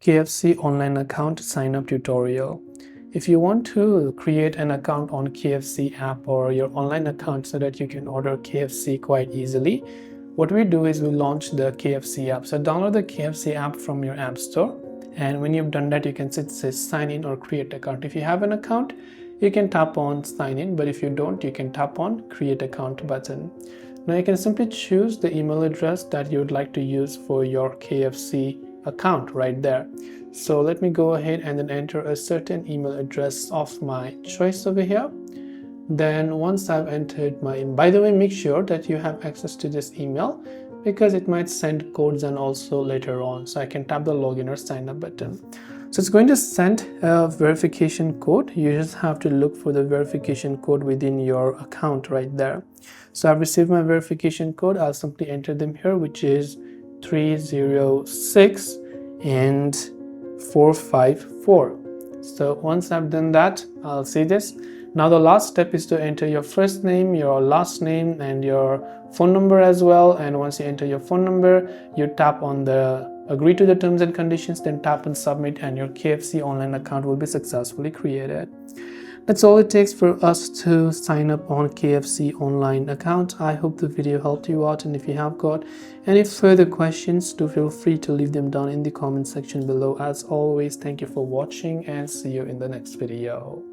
KFC online account sign up tutorial. If you want to create an account on KFC app or your online account so that you can order KFC quite easily, what we do is we launch the KFC app. So download the KFC app from your app store, and when you've done that, you can say sign in or create account. If you have an account, you can tap on sign in, but if you don't, you can tap on create account button. Now you can simply choose the email address that you would like to use for your KFC account right there. So let me go ahead and then enter a certain email address of my choice over here. Then once I've entered by the way, make sure that you have access to this email because it might send codes and also later on. So I can tap the login or sign up button. So it's going to send a verification code. You just have to look for the verification code within your account right there. So I've received my verification code. I'll simply enter them here, which is 306 and 454. So once I've done that, I'll see this. Now the last step is to enter your first name, your last name, and your phone number as well. And once you enter your phone number, you tap on the agree to the terms and conditions, then tap on submit, and your KFC online account will be successfully created. That's all it takes for us to sign up on KFC online account. I hope the video helped you out, and if you have got any further questions, do feel free to leave them down in the comment section below. As always, thank you for watching and see you in the next video.